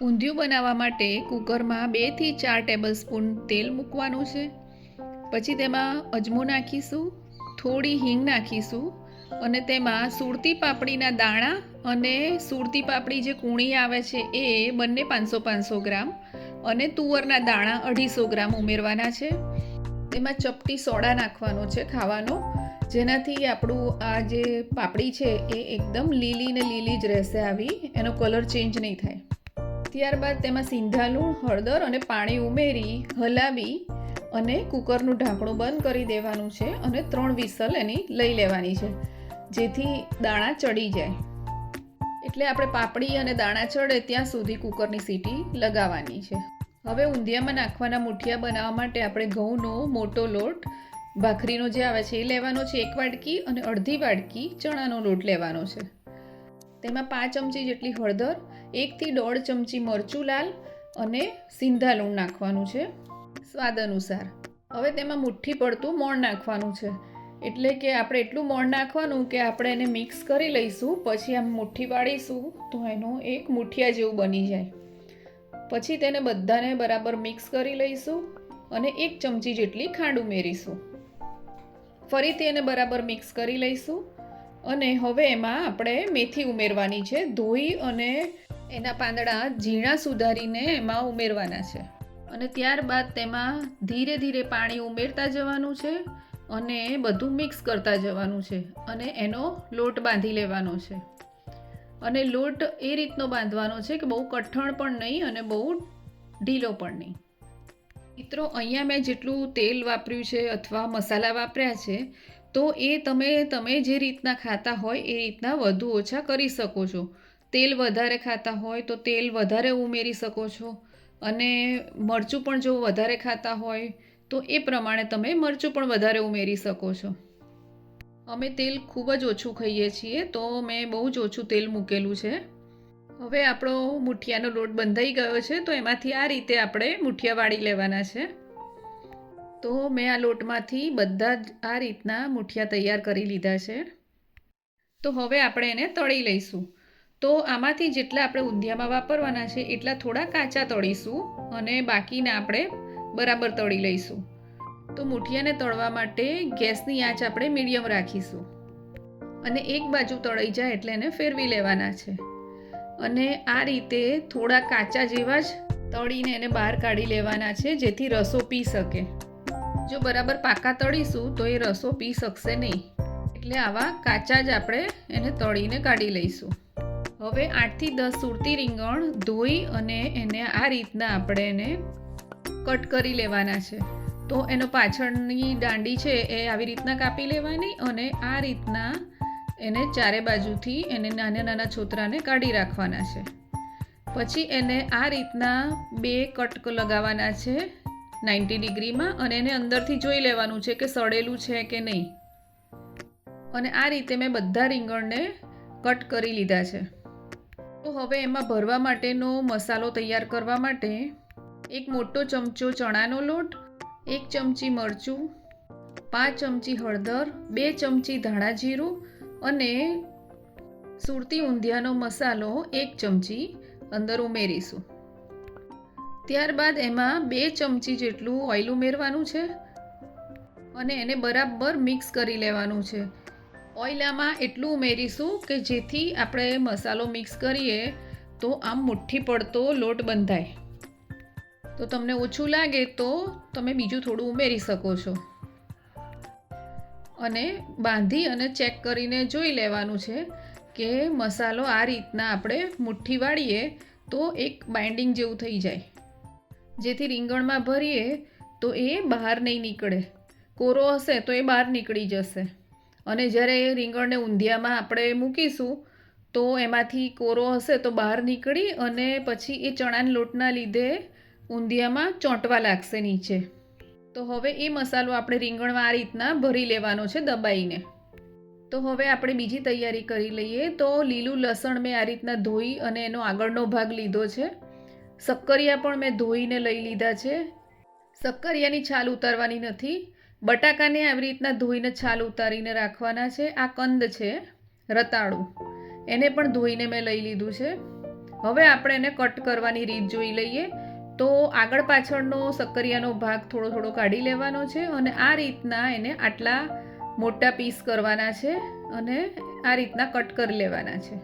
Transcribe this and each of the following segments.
ઊંધિયું બનાવવા માટે કુકરમાં 2 થી 4 ટેબલસ્પૂન તેલ મૂકવાનું છે. પછી તેમાં અજમો નાખીશું, થોડી હિંગ નાખીશું અને તેમાં સુરતી પાપડીના દાણા અને સુરતી પાપડી જે કૂણી આવે છે એ બંને 500 ગ્રામ અને તુવરના દાણા 250 ગ્રામ ઉમેરવાના છે. તેમાં ચપટી સોડા નાખવાનો છે ખાવાનો, જેનાથી આપણું આ જે પાપડી છે એ એકદમ લીલી ને લીલી જ રહેશે, આવી એનો કલર ચેન્જ નહીં થાય. ત્યારબાદ તેમાં સિંધા લૂણ, હળદર અને પાણી ઉમેરી હલાવી અને કુકરનું ઢાંકણું બંધ કરી દેવાનું છે અને 3 વિસલ એની લઈ લેવાની છે, જેથી દાણા ચડી જાય. એટલે આપણે પાપડી અને દાણા ચડે ત્યાં સુધી કુકરની સીટી લગાવવાની છે. હવે ઊંધિયામાં નાખવાના મુઠિયા બનાવવા માટે આપણે ઘઉંનો મોટો લોટ, ભાખરીનો જે આવે છે એ લેવાનો છે 1 વાટકી અને અડધી વાટકી ચણાનો લોટ લેવાનો છે. તેમાં 5 ચમચી જેટલી હળદર, 1 થી 1.5 ચમચી મરચું લાલ અને સિંધા લૂણ નાખવાનું છે સ્વાદ અનુસાર. હવે તેમાં મુઠ્ઠી પડતું મોણ નાખવાનું છે, એટલે કે આપણે એટલું મોણ નાખવાનું કે આપણે એને મિક્સ કરી લઈશું. પછી આમ મુઠ્ઠી પાડીશું તો એનો એક મુઠિયા જેવું બની જાય. પછી તેને બધાને બરાબર મિક્સ કરી લઈશું અને 1 ચમચી જેટલી ખાંડ ઉમેરીશું. ફરીથી એને બરાબર મિક્સ કરી લઈશું અને હવે એમાં આપણે મેથી ઉમેરવાની છે. ધોઈ અને એના પાંદડા ઝીણા સુધારીને એમાં ઉમેરવાના છે અને ત્યારબાદ તેમાં ધીરે ધીરે પાણી ઉમેરતા જવાનું છે અને બધું મિક્સ કરતા જવાનું છે અને એનો લોટ બાંધી લેવાનો છે. અને લોટ એ રીતનો બાંધવાનો છે કે બહુ કઠણ પણ નહીં અને બહુ ઢીલો પણ નહીં. મિત્રો, અહીંયા મેં જેટલું તેલ વાપર્યું છે અથવા મસાલા વાપર્યા છે તો એ તમે જે રીતના ખાતા હોય એ રીતના વધુ ઓછા કરી શકો છો. તેલ વધારે ખાતા હોય તો તેલ વધારે ઉમેરી શકો છો અને મરચું પણ જો વધારે ખાતા હોય તો એ પ્રમાણે તમે મરચું પણ વધારે ઉમેરી શકો છો. અમે તેલ ખૂબ જ ઓછું ખાઈએ છીએ તો મેં બહુ જ ઓછું તેલ મૂકેલું છે. હવે આપણો મુઠિયાનો લોટ બંધાઈ ગયો છે તો એમાંથી આ રીતે આપણે મુઠિયા વાળી લેવાના છે. તો મેં આ લોટમાંથી બધા જ આ રીતના મુઠિયા તૈયાર કરી લીધા છે. તો હવે આપણે એને તળી લઈશું. તો આમાંથી જેટલા આપણે ઊંધિયામાં વાપરવાના છે એટલા થોડા કાચા તળીશું અને બાકીના આપણે બરાબર તળી લઈશું. તો મુઠિયાને તળવા માટે ગેસની આંચ આપણે મીડિયમ રાખીશું અને એક બાજુ તળાઈ જાય એટલે એને ફેરવી લેવાના છે અને આ રીતે થોડા કાચા જેવા જ તળીને એને બહાર કાઢી લેવાના છે, જેથી રસો પી શકે. જો બરાબર પાકા તળીશું તો એ રસો પી શકશે નહીં, એટલે આવા કાચા જ આપણે એને તળીને કાઢી લઈશું. હવે 8 થી 10 સુરતી રીંગણ ધોઈ અને એને આ રીતના આપણે એને કટ કરી લેવાના છે. તો એનો પાછળની દાંડી છે એ આવી રીતના કાપી લેવાની અને આ રીતના એને ચારે બાજુથી એને નાના નાના છોતરાને કાઢી રાખવાના છે. પછી એને આ રીતના 2 કટ લગાવવાના છે 90 ડિગ્રીમાં અને એને અંદરથી જોઈ લેવાનું છે કે સડેલું છે કે નહીં. અને આ રીતે મેં બધા રીંગણને કટ કરી લીધા છે. તો હવે એમાં ભરવા માટેનો મસાલો તૈયાર કરવા માટે 1 મોટો ચમચો ચણાનો લોટ, 1 ચમચી મરચું, 5 ચમચી હળદર, 2 ચમચી ધાણા જીરું અને સુરતી ઊંધિયાનો મસાલો 1 ચમચી અંદર ઉમેરીશું. ત્યારબાદ એમાં 2 ચમચી જેટલું ઓઇલ ઉમેરવાનું છે અને એને બરાબર મિક્સ કરી લેવાનું છે. ઓઇલ આમાં એટલું ઉમેરીશું કે જેથી આપણે મસાલો મિક્સ કરીએ તો આમ મુઠ્ઠી પડતો લોટ બંધાય. તો તમને ઓછું લાગે તો તમે બીજું થોડું ઉમેરી શકો છો. અને બાંધી અને ચેક કરીને જોઈ લેવાનું છે કે મસાલો આ રીતના આપણે મુઠ્ઠી વાળીએ તો એક બાઇન્ડિંગ જેવું થઈ જાય, જેથી રીંગણમાં ભરીએ તો એ બહાર નહીં નીકળે. કોરો હશે તો એ બહાર નીકળી જશે અને જ્યારે રીંગણને ઊંધિયામાં આપણે મૂકીશું તો એમાંથી કોરો હશે તો બહાર નીકળી અને પછી એ ચણાના લોટના લીધે ઊંધિયામાં ચોંટવા લાગશે નીચે. તો હવે એ મસાલો આપણે રીંગણમાં આ રીતના ભરી લેવાનો છે દબાઈને. તો હવે આપણે બીજી તૈયારી કરી લઈએ. તો લીલું લસણ મેં આ રીતના ધોઈ અને એનો આગળનો ભાગ લીધો છે. શક્કરિયા પણ મેં ધોઈને લઈ લીધા છે. શક્કરિયાની છાલ ઉતારવાની નથી. બટાકાને આવી રીતના ધોઈને છાલ ઉતારીને રાખવાના છે. આ કંદ છે રતાળું, એને પણ ધોઈને મેં લઈ લીધું છે. હવે આપણે એને કટ કરવાની રીત જોઈ લઈએ. તો આગળ પાછળનો શક્કરિયાનો ભાગ થોડો થોડો કાઢી લેવાનો છે અને આ રીતના એને આટલા મોટા પીસ કરવાના છે અને આ રીતના કટ કરી લેવાના છે.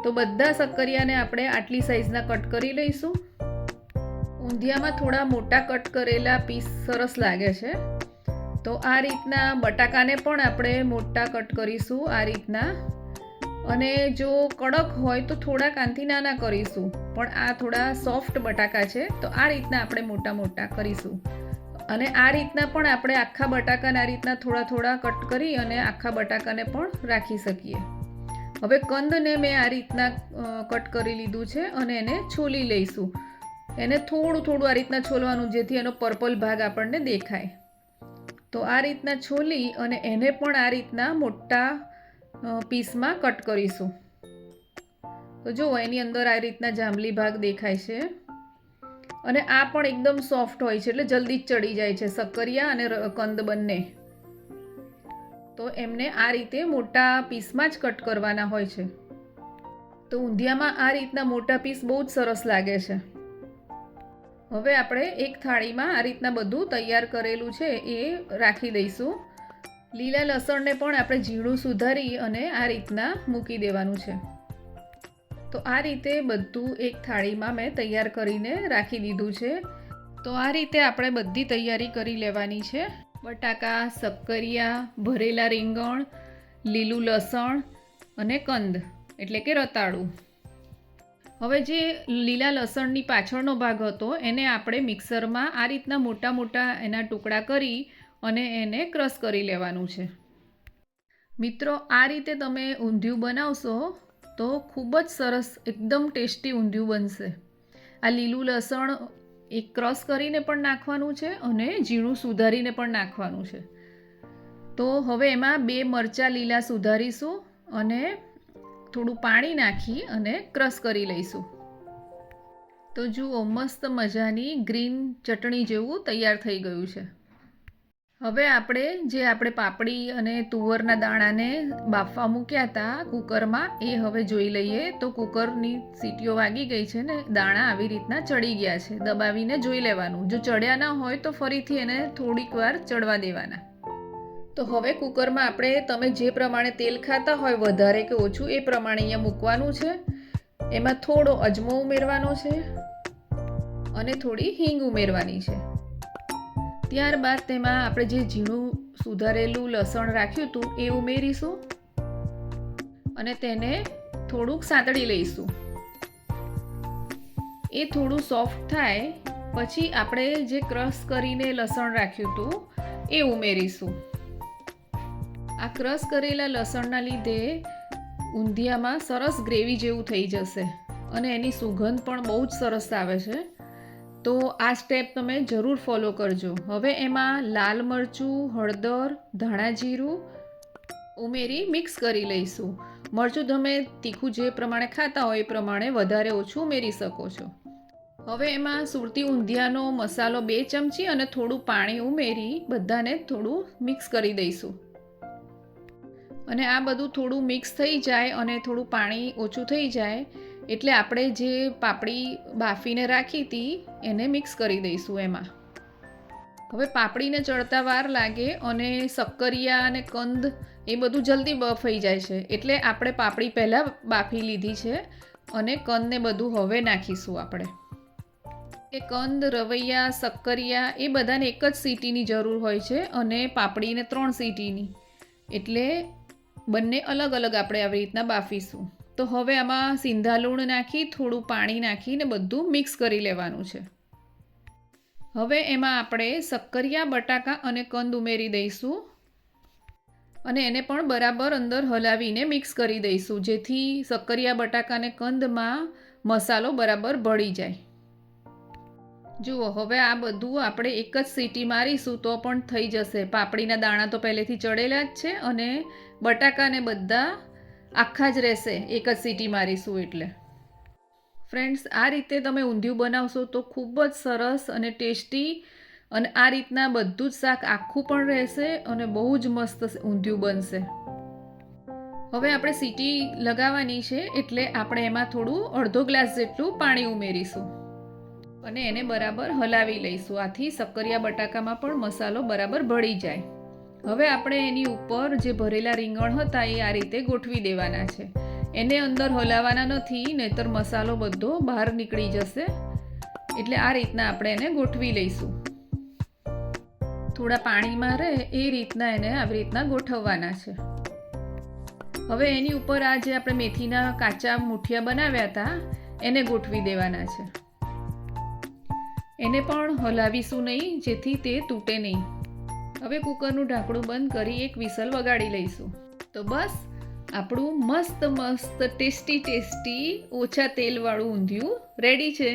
તો બધા શક્કરિયાને આપણે આટલી સાઈઝના કટ કરી લઈશું. ઊંધિયામાં થોડા મોટા કટ કરેલા પીસ સરસ લાગે છે. તો આ રીતના બટાકાને પણ આપણે મોટા કટ કરીશું આ રીતના. અને જો કડક હોય તો થોડા કાંથી નાના કરીશું, પણ આ થોડા સોફ્ટ બટાકા છે તો આ રીતના આપણે મોટા મોટા કરીશું. અને આ રીતના પણ આપણે આખા બટાકાને આ રીતના થોડા થોડા કટ કરી અને આખા બટાકાને પણ રાખી શકીએ. હવે કંદને મેં આ રીતના કટ કરી લીધું છે અને એને છોલી લઈશું. એને થોડું થોડું આ રીતના છોલવાનું, જેથી એનો પર્પલ ભાગ આપણને દેખાય. તો આ રીતના છોલી અને એને પણ આ રીતના મોટા પીસમાં કટ કરીશું. તો જુઓ એની અંદર આ રીતના જાંબલી ભાગ દેખાય છે. અને આ પણ એકદમ સોફ્ટ હોય છે, એટલે જલ્દી જ ચડી જાય છે શક્કરિયા અને કંદ બંને. તો એમને આ રીતે મોટા પીસમાં જ કટ કરવાના હોય છે. તો ઊંધિયામાં આ રીતના મોટા પીસ બહુ જ સરસ લાગે છે. હવે આપણે એક થાળીમાં આ રીતના બધું તૈયાર કરેલું છે એ રાખી દઈશું. લીલા લસણને પણ આપણે ઝીણું સુધારી અને આ રીતના મૂકી દેવાનું છે. તો આ રીતે બધું એક થાળીમાં મેં તૈયાર કરીને રાખી દીધું છે. તો આ રીતે આપણે બધી તૈયારી કરી લેવાની છે. બટાકા, શક્કરિયા, ભરેલા રીંગણ, લીલું લસણ અને કંદ એટલે કે રતાળું. હવે જે લીલા લસણની પાછળનો ભાગ હતો એને આપણે મિક્સરમાં આ રીતના મોટા મોટા એના ટુકડા કરી અને એને ક્રશ કરી લેવાનું છે. મિત્રો, આ રીતે તમે ઊંધિયું બનાવશો તો ખૂબ જ સરસ એકદમ ટેસ્ટી ઊંધિયું બનશે. આ લીલું લસણ એક ક્રશ કરીને પણ નાખવાનું છે અને ઝીણું સુધારીને પણ નાખવાનું છે. તો હવે એમાં 2 મરચાં લીલા સુધારીશું અને થોડું પાણી નાખી અને ક્રશ કરી લઈશું. તો જુઓ, મસ્ત મજાની ગ્રીન ચટણી જેવું તૈયાર થઈ ગયું છે. હવે આપણે પાપડી અને તુવરના દાણાને બાફવા મૂક્યા હતા કુકરમાં, એ હવે જોઈ લઈએ. તો કુકરની સીટીઓ વાગી ગઈ છે ને દાણા આવી રીતના ચડી ગયા છે. દબાવીને જોઈ લેવાનું. જો ચડ્યા ના હોય તો ફરીથી એને થોડીક વાર ચડવા દેવાના. તો હવે કુકરમાં તમે જે પ્રમાણે તેલ ખાતા હોય વધારે કે ઓછું એ પ્રમાણે અહીંયા મૂકવાનું છે. એમાં થોડો અજમો ઉમેરવાનો છે અને થોડી હિંગ ઉમેરવાની છે. ત્યારબાદ તેમાં આપણે જે ઝીણું સુધારેલું લસણ રાખ્યું હતું એ ઉમેરીશું અને તેને થોડુંક સાંતળી લઈશું. એ થોડું સોફ્ટ થાય પછી આપણે જે ક્રશ કરીને લસણ રાખ્યું હતું એ ઉમેરીશું. આ ક્રશ કરેલા લસણના લીધે ઊંધિયામાં સરસ ગ્રેવી જેવું થઈ જશે અને એની સુગંધ પણ બહુ જ સરસ આવે છે. તો આ સ્ટેપ તમે જરૂર ફોલો કરજો. હવે એમાં લાલ મરચું, હળદર, ધાણા જીરું ઉમેરી મિક્સ કરી લઈશું. મરચું તમે તીખું જે પ્રમાણે ખાતા હોય એ પ્રમાણે વધારે ઓછું ઉમેરી શકો છો. હવે એમાં સુરતી ઊંધિયાનો મસાલો 2 ચમચી અને થોડું પાણી ઉમેરી બધાને થોડું મિક્સ કરી દઈશું. અને આ બધું થોડું મિક્સ થઈ જાય અને થોડું પાણી ઓછું થઈ જાય એટલે આપણે જે પાપડી બાફીને રાખી હતી એને મિક્સ કરી દઈશું એમાં. હવે પાપડીને ચડતા વાર લાગે અને શક્કરિયા અને કંદ એ બધું જલ્દી બફાઈ જાય છે, એટલે આપણે પાપડી પહેલાં બાફી લીધી છે અને કંદને બધું હવે નાખીશું આપણે. એ કંદ, રવૈયા, શક્કરિયા એ બધાને એક જ સીટીની જરૂર હોય છે અને પાપડીને 3 સીટીની, એટલે બંને અલગ અલગ આપણે આવી રીતના બાફીશું. તો હવે આમાં સિંધા લૂણ નાખી થોડું પાણી નાખીને બધું મિક્સ કરી લેવાનું છે. હવે એમાં આપણે શક્કરિયા, બટાકા અને કંદ ઉમેરી દઈશું અને એને પણ બરાબર અંદર હલાવીને મિક્સ કરી દઈશું, જેથી શક્કરિયા, બટાકા અને કંદમાં મસાલો બરાબર ભળી જાય. જુઓ, હવે આ બધું આપણે એક જ સીટી મારીશું તો પણ થઈ જશે. પાપડીના દાણા તો પહેલેથી ચડેલા જ છે અને બટાકાને બધા આખા જ રહેશે એક જ સીટી મારીશું એટલે. ફ્રેન્ડ્સ, આ રીતે તમે ઊંધિયું બનાવશો તો ખૂબ જ સરસ અને ટેસ્ટી અને આ રીતના બધું જ શાક આખું પણ રહેશે અને બહુ જ મસ્ત ઊંધિયું બનશે. હવે આપણે સીટી લગાવવાની છે એટલે આપણે એમાં થોડું અડધો ગ્લાસ જેટલું પાણી ઉમેરીશું અને એને બરાબર હલાવી લઈશું. આથી શક્કરિયા બટાકામાં પણ મસાલો બરાબર ભળી જાય. હવે આપણે એની ઉપર જે ભરેલા રીંગણ હતા એ આ રીતે ગોઠવી દેવાના છે. એને અંદર હલાવવાના નથી, નહીંતર મસાલો બધો બહાર નીકળી જશે. એટલે આ રીતના આપણે એને ગોઠવી લઈશું. થોડા પાણીમાં રહે એ રીતના એને આવી રીતના ગોઠવવાના છે. હવે એની ઉપર આ જે આપણે મેથીના કાચા મૂઠિયા બનાવ્યા હતા એને ગોઠવી દેવાના છે. એને પણ હલાવીશું નહીં, જેથી તે તૂટે નહીં. હવે કુકરનું ઢાંકણું બંધ કરી એક વિસલ વગાડી લઈશું. તો બસ આપણું મસ્ત ટેસ્ટી ઓછા તેલવાળું ઊંધિયું રેડી છે.